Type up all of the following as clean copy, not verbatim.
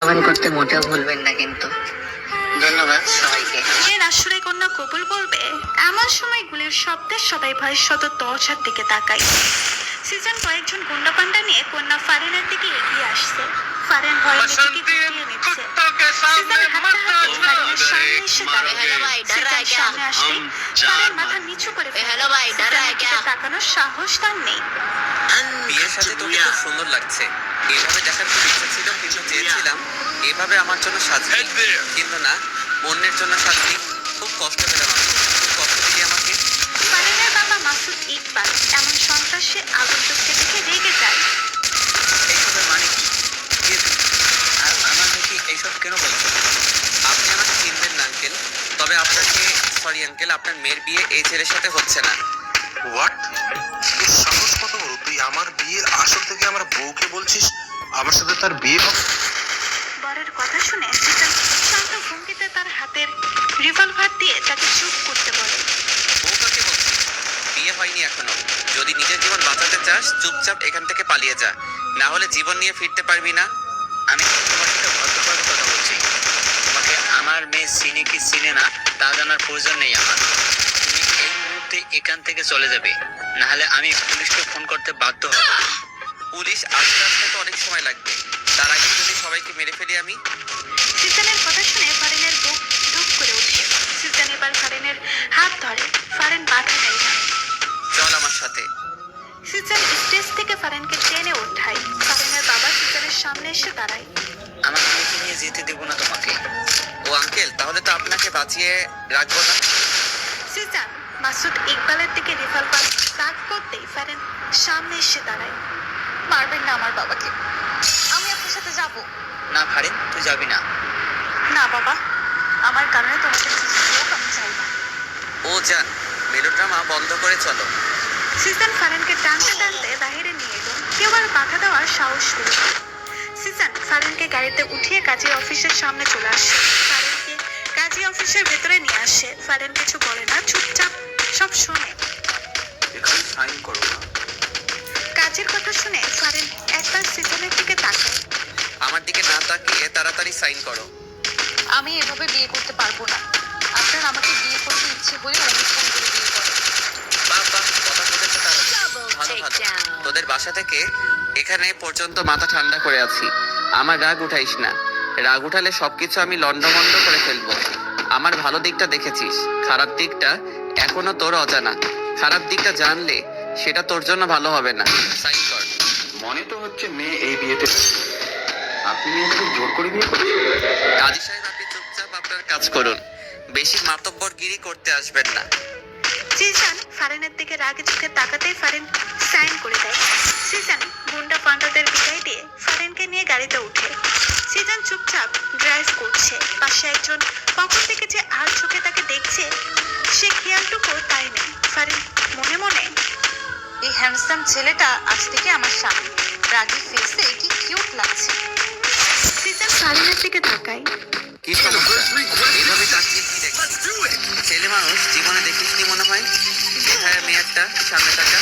Comment করতে মোটেও ভুলবেন না কিন্তু। ধন্যবাদ সবাইকে। এর আশ্রয় কন্যা কবুল বলবে এমন সময় গুলির শব্দে সবাই ভয় শত দরজার দিকে তাকায়। সিজন কয়েকজন গুন্ডা পান্ডা নিয়ে কন্যা ফারিনের দিকে এগিয়ে আসছে। ফারিন ভয়ে নিজেকে গুটিয়ে নিচ্ছে। সিজন হাঁটতে হাঁটতে ফারিনের সামনে এসে দাঁড়ায়। সিজন সামনে আসলে ফারিন মাথা নিচু করে সিজনের দিকে তাকানোর সাহস তার নেই। বিয়ের সাথে তোকে খুব সুন্দর লাগছে। এভাবে দেখার খুব ইচ্ছা ছিল, কিন্তু চেয়েছিলাম এভাবে আমার জন্য সাজবি, কিন্তু না, অন্যের জন্য সাজবি। খুব কষ্ট পেলাম আমি, খুব কষ্ট দিলি আমাকে। ফারিনের বাবা মাসুদ ইকবাল এমন সন্ত্রাসী আগন্তুককে দেখে রেগে যায়। এইসবের মানে কি? কে তুমি? আর আমার নাকি এইসব কেন বলছো? আপনি আমাকে চিনবেন না আঙ্কেল, তবে সরি আঙ্কেল, আপনার মেয়ের বিয়ে এই ছেলের সাথে হচ্ছে না। হোয়াট? তোর সাহস কত বড়? তুই আমার বিয়ের আসর থেকে আমার বউকে বলছিস আমার সাথে তার বিয়ে হবে? বরের কথা শুনে সিজন শান্ত ভঙ্গিতে তার হাতের রিভলভার দিয়ে তাকে চুপ করতে বলে। বউ কাকে বলছিস? বিয়ে হয়নি এখনো। যদি নিজের জীবন বাঁচাতে চাস চুপচাপ এখান থেকে পালিয়ে যা, না হলে জীবন নিয়ে ফিরতে পারবি না। আমি কিন্তু তোমার সাথে ভদ্রভাবে কথা বলছি। তোমাকে আমার মেয়ে চিনে কি চিনে না তা জানার প্রয়োজন নেই আমার। তুমি এই মুহূর্তে এখান থেকে চলে যাবে, না হলে আমি পুলিশকে ফোন করতে বাধ্য হব। পুলিশ আসতে আসতে তো অনেক সময় লাগবে, তার আগে যদি সবাইকে মেরে ফেলি আমি। সিজনের কথা শুনে ফারিনের বুক ধুক করে ওঠে। সিজন এবার ফারিনের হাত ধরে। ফারিন বাধা দেয় না। চল আমার সাথে। সিজন স্টেজ থেকে ফারিনকে টেনে ওঠায়। ফারিনের বাবা সিজনের সামনে এসে দাঁড়ায়। আমার মেয়েকে নিয়ে যেতে দেবো না তোমাকে। ও আঙ্কেল, তাহলে তো আপনাকে বাঁচিয়ে রাখবো না। সিজন মাসুদ ইকবালের দিকে রিভলভার তাক করতেই ফারিন সামনে এসে দাঁড়ায়। মারবেন না আমার বাবাকে, আমি আপনার সাথে যাব। না ফারিন, তুই যাবি না। না বাবা, আমার কারণে তোমাদের কিছু হোক আমি চাই না। ও যান, মেলোড্রামা বন্ধ করে চলো। সিজন ফারিনকে টানতে টানতে বাইরে নিয়ে এলো। কেউ আর বাধা দেওয়ার সাহস পেল না। সিজন ফারিনকে গাড়িতে উঠিয়ে কাজী অফিসের সামনে চলে আসে। ফারিনকে কাজী অফিসের ভেতরে নিয়ে আসে। ফারিন কিছু বলে না, চুপচাপ সব শোনে। এখানে সাইন করো না। কাজের কথা শুনে ফারিন একবার সিজনের দিকে তাকায়। আমার দিকে না তাকিয়ে তাড়াতাড়ি সাইন করো। আমি এভাবে বিয়ে করতে পারবো না। আপনার আমাকে বিয়ে করতে ইচ্ছে হলে অনুষ্ঠান করে বিয়ে করেন। বাহ বাহ, কথা বলেছে তারা। ভালো ভালো। তোদের বাসা থেকে এখানে পর্যন্ত মাথা ঠান্ডা করে আছি। আমার রাগ উঠাইস না, রাগ উঠালে সবকিছু আমি লন্ডভন্ড করে ফেলবো। আমার ভালো দিকটা দেখেছিস, খারাপ দিকটা এখনো তোর অজানা। খারাপ দিকটা জানলে সেটা তোর জন্য ভালো হবে না। সাইন কর। মনে তো হচ্ছে মেয়ে এই বিয়েতে রাজি। আপনি মেয়েটাকে জোর করে বিয়ে করছেন? কাজী সাহেব, আপনি চুপচাপ আপনার কাজ করুন, বেশি মাতব্বরগিরি করতে আসবেন না। সিজন ফারিনের দিকে রাগে চোখে তাকাতেই ফারিন সাইন করে দেয়। সিজন গুন্ডা পান্ডাদের বিদায় দিয়ে ফারিনকে নিয়ে গাড়িতে উঠে। সিজন চুপচাপ ড্রাইভ করছে। পাশে একজন কখন থেকে যে আর চোখে তাকে দেখছে সে খেয়ালটুকু তাই নেই। ফারিন মনে মনে, এই হ্যান্ডসাম ছেলেটা আজ থেকে আমার সামনে, রাগী ফেসে কি কিউট লাগছে। সিজন ফারিনের দিকে তাকায়। কি সমস্যা? এভাবে তাকিয়ে কি দেখছিস? ছেলে মানুষ জীবনে দেখিসনি মনে হয়। বেহায়া মেয়েরটা সামনে টাকা।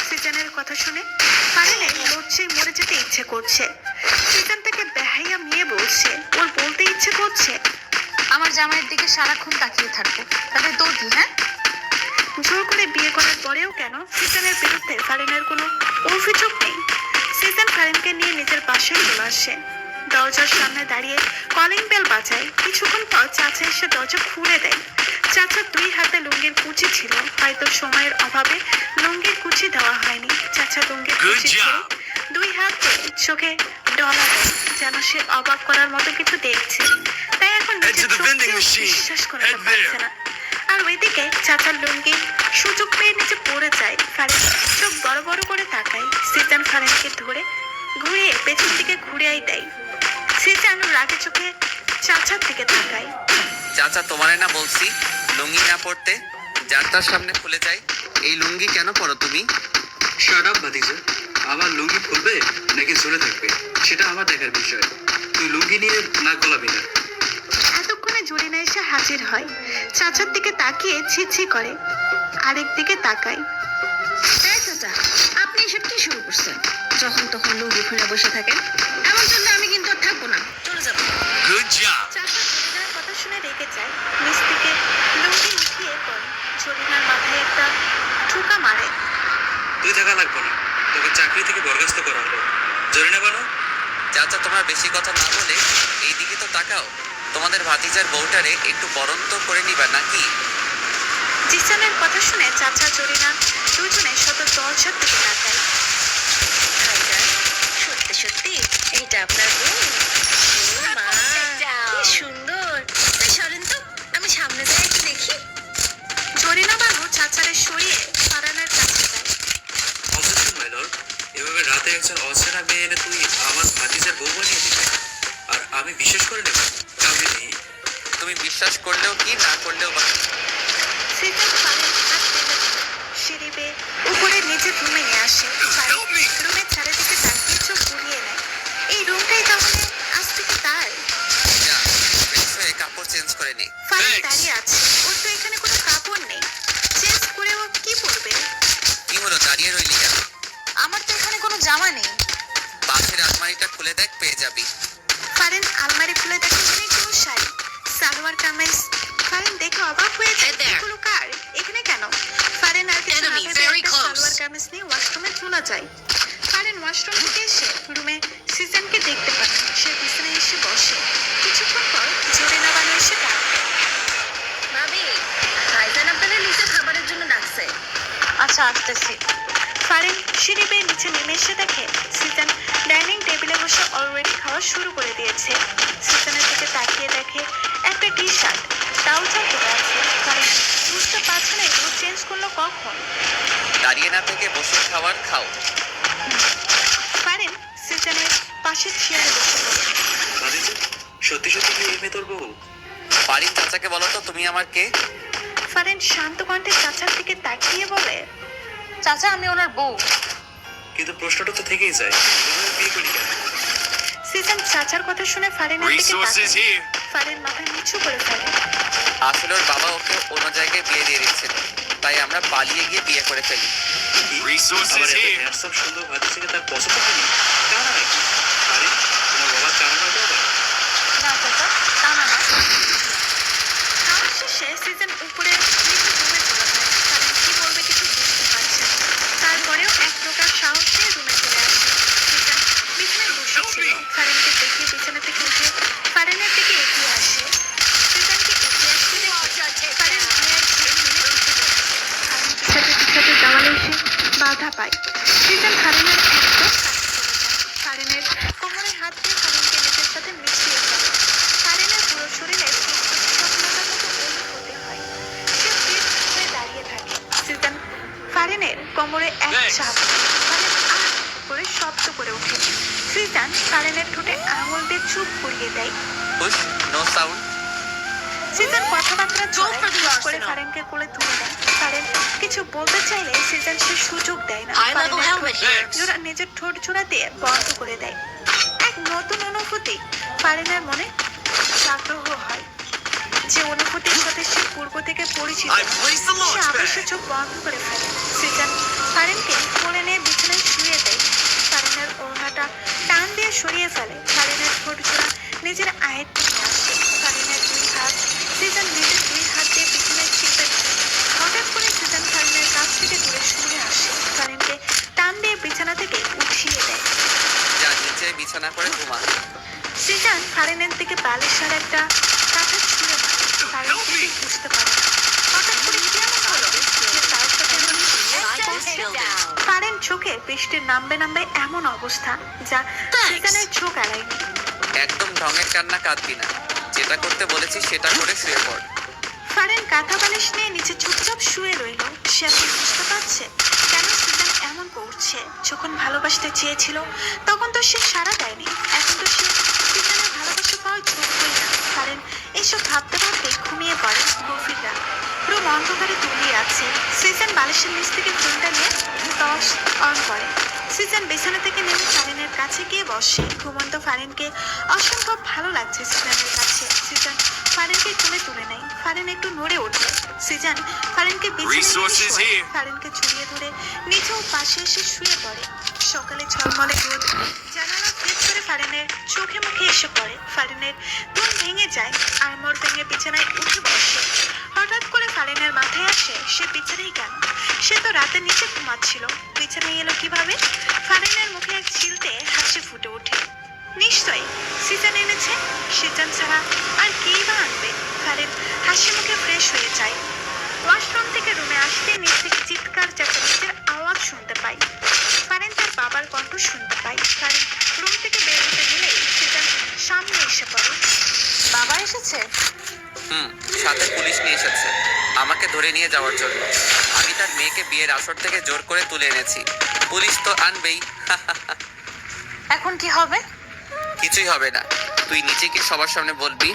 সিজনের কথা শুনে ফারিনের লজ্জায় মরে যেতে ইচ্ছে করছে। সিজন তাকে বেহাইয়া মেয়ে বলছে, ওর বলতে ইচ্ছে করছে আমার জামাইয়ের দিকে সারাক্ষণ তাকিয়ে থাকবো, তাহলে দৌড়ি। হ্যাঁ, জোর করে বিয়ে করার পরেও কেন সিজনের বিরুদ্ধে ফারিনের কোনো অভিযোগ নেই। সিজন ফারিনকে নিয়ে নিজের বাসায় চলে আসে। দরজার সামনে দাঁড়িয়ে কলিং বেল বাজায়। কিছুক্ষণ পর চাচা এসে দরজা খুলে দেয়। চাচার দুই হাতে লুঙ্গির কুচি ছিল, হয়তো সময়ের অভাবে লুঙ্গির কুচি দেওয়া হয়নি। চাচা লুঙ্গির কুচি ছেড়ে দুই হাতে চোখে ডলা দেয়, যেন সে অবাক করার মতো কিছু দেখছে। তাই এখন নিজের চোখকেও বিশ্বাস করতে পারছে না। আর ওইদিকে চাচার লুঙ্গি সুযোগ পেয়ে নিচে পড়ে যায়। ফারিন চোখ বড় বড় করে তাকায়। সিজন ফারিনকে ধরে ঘুরিয়ে পেছন দিকে ঘুরিয়ে দেয়। সিজন রাগে চোখে চাচার দিকে তাকায়। চাচা, তোমারে না বলছি লুঙ্গি না পরতে? যার তার সামনে খুলে যায়। এই লুঙ্গি কেন পরো তুমি? শাট আপ ভাতিজা, আমার লুঙ্গি খুলবে নাকি ঝুলে থাকবে সেটা আমার দেখার বিষয়। তুই লুঙ্গি নিয়ে নাক গলাবি না। এতক্ষণে জুরিনা এসে হাজির হয়। চাচার দিকে তাকিয়ে ছি করে, আরেক দিকে তাকায়। চাচা, আপনি এসব কি শুরু করছেন? যখন তখন লুঙ্গি খুলে বসে থাকেন, এমন জন্য আমি কিন্তু আর থাকবো না, চলে যাবো। বেশি কথা না বলে এইদিকে তো তাকাও। তোমাদের ভাতিজার বউটারে একটু বরণ তো করে নিবা নাকি? জিসানের কথা শুনে চাচা জরিনা দুজনে শত দরজার দিকে তাকায়। ভাইজান, সত্যি সত্যি এইটা আপনার বউ? ও মা, কি সুন্দর। তা সরেন তো, আমি সামনে যাই একটু দেখি। জরিনা বানু চাচারে সরিয়ে ফারানের কাছে যায়। অবজেকশন মাই লর্ড, এভাবে রাতে একজন অচেনা মেয়ে এনে তুই আমার ভাতিজার বউ বানিয়ে দিবি, আর আমি বিশ্বাস করে নেব? আমি তুমি বিশ্বাস করলেও কি না করলেও বা সিজন ফারেন হাত টেনে সিঁড়ি বেয়ে উপরে নিজের রুমে নিয়ে আসে। রুমের চারিদিকে তাকিয়ে চোখ ঘুরিয়ে নেয়। এই রুমটাই তাহলে আজ থেকে তার। যা, ফ্রেশ হয়ে কাপড় চেঞ্জ করে নে। ফারেন দাঁড়িয়ে আছে, ওর তো এখানে কোনো কাপড় নেই। চেঞ্জ করে ও কি পরবে? কি হলো, দাঁড়িয়ে রইলি কেন? আমার তো এখানে কোনো জামা নেই। পাশের আলমারিটা খুলে দেখ, পেয়ে যাবি। ফারেন আলমারি খুলে দেখে অনেকগুলো শাড়ি, সালোয়ার কামিজ। ফারেন দেখে অবাক হয়ে যায়, Hey there. এগুলো কার? এখানে কেন? ফারেন আর কিছু না Enemy, ভেবে very একটা close. সালোয়ার কামিজ নিয়ে ওয়াশরুমে চলে যায়। ফারেন ওয়াশরুম থেকে এসে রুমে সিজনকে দেখতে পায়। সে বিছানায় এসে বসে। কিছুক্ষণ পর জরিনা বানু এসে ডাক দেয়। ভাবি, ভাইজান আপনাদের নিচে খাবারের জন্য ডাকছে। আচ্ছা, আসতেছি। ফারেন সিঁড়ি বেয়ে নিচে নেমে এসে দেখে সিজন ডাইনিং টেবিলে বসে অলরেডি খাওয়া শুরু করে দিয়েছে। সিজনের দিকে তাকিয়ে দেখে একটা টি শার্ট ট্রাউজার পরে আছে। ফারেন বুঝতে পারছে না এগুলো চেঞ্জ করলো কখন। দাঁড়িয়ে না থেকে বসে খাবার খাও। ফারেন সিজনের পাশের চেয়ারে বসে পড়ে। ভাতিজা, সত্যি সত্যি কি এই মেয়ে তোর বউ? বাড়ির চাচাকে বলো তো তুমি আমার কে? ফারেন শান্ত কণ্ঠে চাচার দিকে তাকিয়ে বলে, চাচা আমি ওনার বউ। কিন্তু প্রশ্নটা তো থেকেই যায়, এভাবে বিয়ে করি কেন? সিজন চাচার কথা শুনে ফারেনের দিকে তাকায়। ফারেন মাথা নিচু করে ফেলে। আসলে ওর বাবা ওকে অন্য জায়গায় বিয়ে দিয়ে দিচ্ছিল, তাই আমরা পালিয়ে গিয়ে বিয়ে করে ফেলি। আমার এত হ্যান্ডসাম সুন্দর ভাতিজাকে তার পছন্দ হয়নি? কানা নাকি? আরে, তোমার বাবা কানা নয় তো আবার? না চাচা, তা না। খাওয়া শেষে সিজন উপরে নিজের রুমে চলে যায়। ফারেন কি বলবে কিছু বুঝতে পারছে না। তারপরেও এক প্রকার সাহস নিয়ে রুমে চলে আসে। সিজন বিছানায় বসেছিল। ফারেনকে দেখে বিছানা থেকে উঠে ফারেনের দিকে এগিয়ে আসে। সিজনকে এগিয়ে আসতে দেখে ফারেন ভয়ে ঝিম মিলে উঠে পড়ে। ফারেন পিছাতে দেওয়ালে এসে বাধা পায়। সিজন ফারেনের একদম কাছে চলে যায়। ফারেনের কোমরে হাত দিয়ে ফারেনকে নিজের সাথে মিশিয়ে ফেলে। ফারেনের পুরো শরীরে স্বপ্নতার মতো অনুভূতি হয়। সে স্থির হয়ে দাঁড়িয়ে থাকে। সিজন ফারেনের কোমরে এক চাপ দেয়। ফারেন আহ করে শব্দ করে ওঠে। সিজন ফারেনের ঠোঁটে আঙুল দিয়ে চুপ করিয়ে দেয়। হুশ, নো সাউন্ড। সিজন কথাবার্তা চলে for the হুশ করে arsenal. ফারেনকে কোলে তুলে দেয়। ফারেন কিছু বলতে চাইলে সিজন সে সুযোগ দেয় না। High level ফারেনের helmet ঠোঁট here. জোড়া নিজের ঠোঁট জোড়া দিয়ে বন্ধ করে দেয়। এক নতুন অনুভূতি ফারেনের মনে আগ্রহ হয়, যে অনুভূতির সাথে সে পূর্ব থেকে পরিচিত। সে আবেশে চোখ বন্ধ করে ফেলে। সিজন ফারেনকে কোলে নিয়ে বিছানায় শুয়ে দেয়। ফারেনের ওড়নাটা টান দিয়ে সরিয়ে ফেলে। ফারেনের ঠোঁট জোড়া নিজের আয়ত্তে নিয়ে আসে। ফারেনের দুই হাত সিজন নিজের দুই হাত দিয়ে বিছানায় চেপে ধরে। হঠাৎ করে সিজন ফারেনের কাছ থেকে দূরে সরে আসে। ফারেনকে টান দিয়ে বিছানা থেকে উঠিয়ে দেয়। যা নিচে বিছানা করে ঘুমা। সিজন ফারেনের দিকে বালিশের একটা কাঁথা ছুঁড়ে মারে। ফারেন কিছু বুঝতে পারে না। হঠাৎ করে কি এমন হলো যে তার সাথে এমন হলো? ফারেন চোখে বৃষ্টির নামবে নামবে এমন অবস্থা যা সিজনের চোখ এড়ায়নি। একদম ঢঙের কান্না কাঁদবি না, যেটা করতে বলেছি সেটা করে শুয়ে পড়। ফারেন কাঁথা বালিশ নিয়ে নিচে চুপচাপ শুয়ে রইল। সে এখন বুঝতে পারছে কেন সিজন এমন করছে। যখন ভালোবাসতে চেয়েছিল তখন তো সে সাড়া দেয়নি। এখন তো সে সিজনের ভালোবাসা পাওয়ার যোগ্যই না। ফারেন এসব ভাবতে ভাবতে ঘুমিয়ে পড়ে। গভীর রাত, রুম অন্ধকারে তলিয়ে আছে। সিজন বালিশের নিচ থেকে ফোনটা নিয়ে টর্চ অন করে। সিজন বিছানা থেকে নেমে ফারেনের কাছে গিয়ে বসে। ঘুমন্ত ফারেনকে অসম্ভব ভালো লাগছে সিজনের কাছে। সিজন ফারেনকে কোলে তুলে নেয়। ফারেন একটু নড়ে ওঠে। সিজন ফারেনকে বিছানায় নিয়ে শোয়। ফারেনকে জড়িয়ে ধরে নিচেও পাশে এসে শুয়ে পড়ে। সকালে ঝলমলে রোদ জানালা ভেদ করে ফারেনের চোখে মুখে এসে পড়ে। ফারেনের ঘুম ভেঙে যায়। আড়মোড় ভেঙে বিছানায় উঠে বসে। হঠাৎ করে ফারেনের মাথায় আসে সে বিছানায় কেন? সে তো রাতে নিচে ঘুমাচ্ছিল, বিছানায় এলো কিভাবে? ফারেনের মুখে এক চিলতে হাসি ফুটে ওঠে। নিশ্চয়ই সিজন এনেছে, সিজন ছাড়া আর কেই বা আনবে। ফারিন হাসি মুখে ফ্রেশ হয়ে যায়। ওয়াশরুম থেকে রুমে আসতে নিচ থেকে চিৎকার চেঁচামেচির আওয়াজ শুনতে পাই। ফারিন তার বাবার কণ্ঠ শুনতে পাই। ফারিন রুম থেকে বের হতে নিলেই সিজন সামনে এসে পড়ে। বাবা এসেছে? সাথে পুলিশ নিয়ে এসেছে আমাকে ধরে নিয়ে যাওয়ার জন্য। আমি তার মেয়েকে বিয়ের আসর থেকে জোর করে তুলে এনেছি। পুলিশ তো আনবেই। এখন কি হবে? কিছুই হবে না। তুই নিচে গিয়ে সবার সামনে বলবি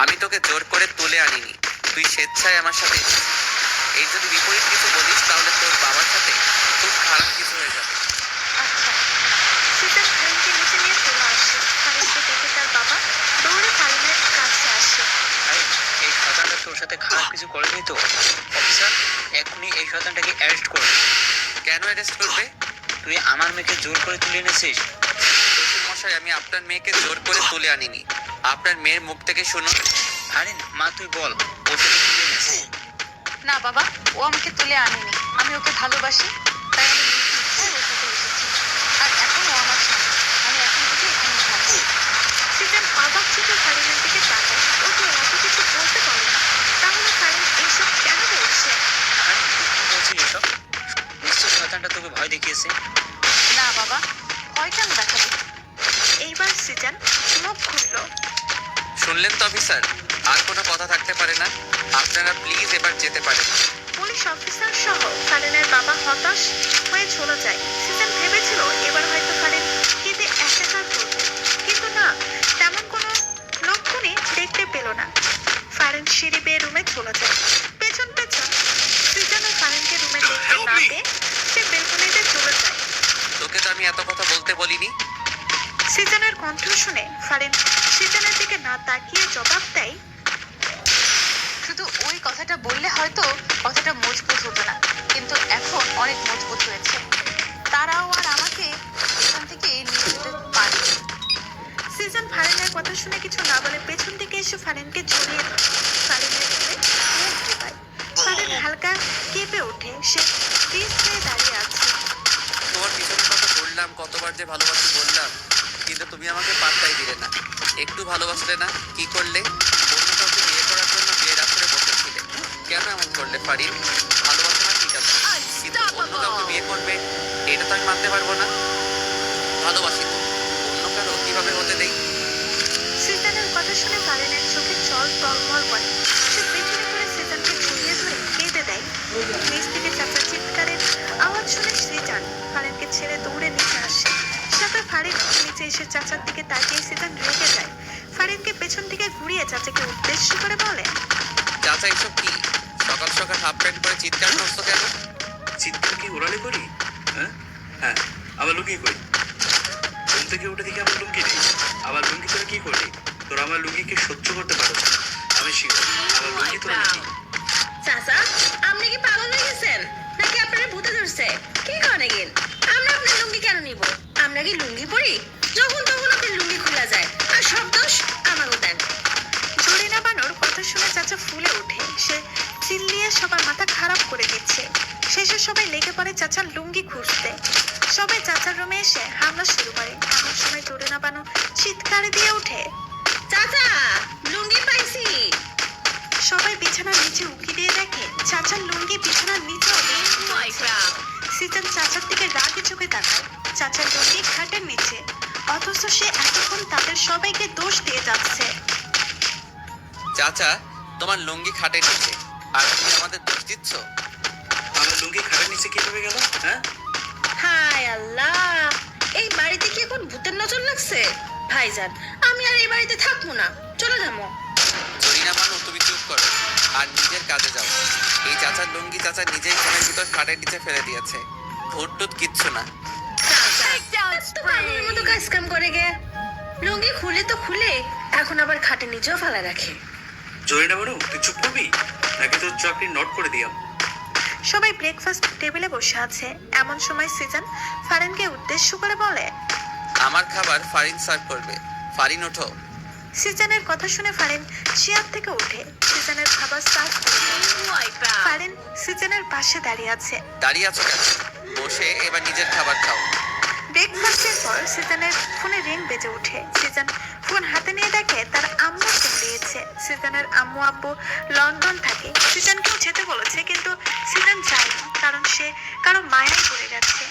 আমি তোকে জোর করে তুলে আনিনি, তুই স্বেচ্ছায় আমার সাথে এসেছিস। এই যদি বিপরীত কিছু বলিস তাহলে তোর বাবার সাথে খুব খারাপ কিছু হয়ে যাবে। আচ্ছা। সিজন ফারিনকে নিচে নিয়ে চলে আসে। ফারিনকে দেখে তার বাবা দৌড়ে ফারিনের কাছে আসে। আরে এই শয়তানটা তোর সাথে খারাপ কিছু করেনি তো? অফিসার, এক্ষুনি এই শয়তানটাকে অ্যারেস্ট করুন। কেন অ্যারেস্ট করবে? তুই আমার মেয়েকে জোর করে তুলে এনেছিস। শ্বশুর মশাই, আমি আপনার মেয়েকে জোর করে তুলে আনিনি। আপনার মেয়ের মুখ থেকে শুনুন। আরে মা, তুই বল ও তোকে তুলে এনেছে। না বাবা, ও আমাকে তুলে আনেনি। আমি ওকে ভালোবাসি, তাই আমি নিজের ইচ্ছায় ওর সাথে এসেছি। আর এখন ও আমার স্বামী। আমি এখন থেকে এখানে থাকবো। সিজন অবাক চোখে ফারিনের দিকে তাকায়। ও তো এত কিছু বলতে পারে না, তাহলে ফারিন এইসব কেন বলছে? আরে তুই কি বলছিস এসব? নিশ্চয় শয়তানটা তোকে ভয় দেখিয়েছে। না বাবা, ভয় কেন দেখাবো? এইবার সিজন মুখ খুলল। শুনলেন তো অফিসার, আর কোনো কথা থাকতে পারে না। আপনারা প্লিজ এবার যেতে পারেন। পুলিশ অফিসার সহ ফারিনের বাবা হতাশ হয়ে চলে যায়। সিজন ভেবেছিল এবার হয়তো ফারিন কেঁদে একাকার করবে, কিন্তু না, তেমন কোনো লক্ষণই দেখতে পেল না। ফারিন সিঁড়ি বেয়ে রুমে চলে যায়। পেছন পেছন সিজন ও ফারিনকে রুমে দেখতে না পেয়ে সে বেলকনিতে চলে যায়। তোকে তো আমি এত কথা বলতে বলিনি। সিজনের কণ্ঠ শুনে ফারিন সিজনের দিকে না তাকিয়ে জবাব দেয়, শুধু ওই কথাটা বললে হয়তো কথাটা মজবুত হতো না, কিন্তু এখন অনেক মজবুত হয়েছে। তারাও আর আমাকে এখান থেকে নিয়ে যেতে পারে। সিজন ফারিনের কথা শুনে কিছু না বলে পেছন থেকে এসে ফারিনকে জড়িয়ে ধরে। ফারিনের চুলে মুখ ডুবায়। ফারিন হালকা কেঁপে ওঠে। সে স্থির হয়ে দাঁড়িয়ে আছে। তোমার পিছনে কথা বললাম, কতবার যে ভালোবাসি বললাম, কিন্তু তুমি আমাকে পাত্তাই দিলে না। একটু ভালোবাসলে না, কি করলে? অন্য কাউকে বিয়ে করার জন্য বিয়ের আসরে বসেছিলে। কেন এমন করলে ফারিন? ভালোবাসা না ঠিক আছে, কিন্তু অন্য কাউকে বিয়ে করবে এটা তো আমি মানতে পারবো না। ভালোবাসি তো, অন্য কারো কিভাবে হতে দেই? সিজনের কথা শুনে ফারিনের চোখে জল টলমল করে। সে পেছনে করে সিজনকে জড়িয়ে ধরে কেঁদে দেয়। নিচ থেকে চাচার চিৎকারের আওয়াজ শুনে সিজন ফারিনকে ছেড়ে দৌড়ে নিচে আসে। সাথে ফারিনও নিচে এসে চাচার দিকে তাকিয়ে সিজন রেগে যায়। ফারিনকে পেছন থেকে ঘুরিয়ে চাচাকে উদ্দেশ্য করে বলে, চাচা এসব কি? সকাল সকাল হাফ প্যান্ট পরে চিৎকার করছো কেন? চিৎকার কি ওরালে করি? হ্যাঁ হ্যাঁ, আমার লুঙ্গি কই? ঘুম থেকে উঠে দেখি আমার লুঙ্গি নেই। আমার লুঙ্গি তোরা কি করলি? তোরা আমার লুঙ্গিকে সহ্য করতে পারো না। আমি শিখব আমার লুঙ্গি তোরা নাকি? চাচা, আপনি কি পাগল হয়ে গেছেন নাকি আপনার ভূতে ধরছে? কি করেন এগেন? আমরা আপনার লুঙ্গি কেন নিব? আমরা কি লুঙ্গি পরি? যখন তখন আপনার লুঙ্গি খোলা যায়, আর সব দোষ আমাকে দেন। জরিনা বানুর কথা শুনে চাচা ফুলে ওঠে। সে চিল্লিয়ে সবার মাথা খারাপ করে দিচ্ছে। শেষে সবাই লেগে পড়ে চাচার লুঙ্গি খুঁজতে। সবাই চাচার রুমে এসে হামলা শুরু করে। এমন সময় জরিনা বানু চিৎকার দিয়ে ওঠে, চাচা, লুঙ্গি পাইছি। সবাই বিছানার নিচে উকি দিয়ে দেখে চাচার লুঙ্গি বিছানার নিচে সিজন চাচার দিকে রাগে চোখে তাকায়। চাচার লুঙ্গি খাটের নিচে, অথচ সে এতক্ষণ তাদের সবাইকে দোষ দিয়ে যাচ্ছে। চাচা, তোমার লুঙ্গি খাটের নিচে, আর তুমি আমাদের দোষ দিচ্ছ? আমার লুঙ্গি খাটের নিচে কিভাবে গেল? হ্যাঁ, হায় আল্লাহ, এই বাড়িতে কি এখন ভূতের নজর লাগছে? ভাইজান, আমি আর এই বাড়িতে থাকবো না, চলে যাবো। জরিনা বানু, তুমি চুপ করো আর নিজের কাজে যাও। এই চাচার লুঙ্গি চাচা নিজেই ঘরের ভিতর খাটের নিচে ফেলে দিয়েছে। ভূত টুত কিচ্ছু না। পাগলের মতো কাজ কাম করে গে। লুঙ্গি খুলে তো খুলে, এখন আবার খাটে নিচেও ফেলা রাখে। জরিনা বানু, তুই চুপ করবি নাকি তোর চাকরি নোট করে দিয়াম? সবাই ব্রেকফাস্ট টেবিলে বসে আছে। এমন সময় সিজন ফারিনকে উদ্দেশ্য করে বলে, আমার খাবার ফারিন সার্ভ করবে। ফারিন ওঠো। সিজনের কথা শুনে ফারিন চেয়ার থেকে উঠে সিজনের খাবার সার্ভ করবে। ফারিন সিজনের পাশে দাঁড়িয়ে আছে। দাঁড়িয়ে আছো কেন? বসে এবার নিজের খাবার খাও। ব্রেকফাস্টের পর সিজনের ফোনে রিং বেজে ওঠে। সিজন ফোন হাতে নিয়ে দেখে তার আম্মু ফোন দিয়েছে। সিজনের আম্মু আব্বু লন্ডন থাকে। সিজনকেও যেতে বলেছে কিন্তু সিজন যায় না, কারণ সে কারো মায়ায় পড়ে গেছে।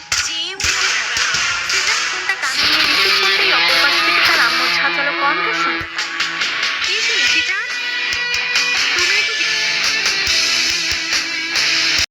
সিজন ফোনটা কানে নিয়ে রিসিভ করতেই অপর পাশ থেকে তার আম্মুর ঝাঁঝালো কণ্ঠ শুনতে পায়।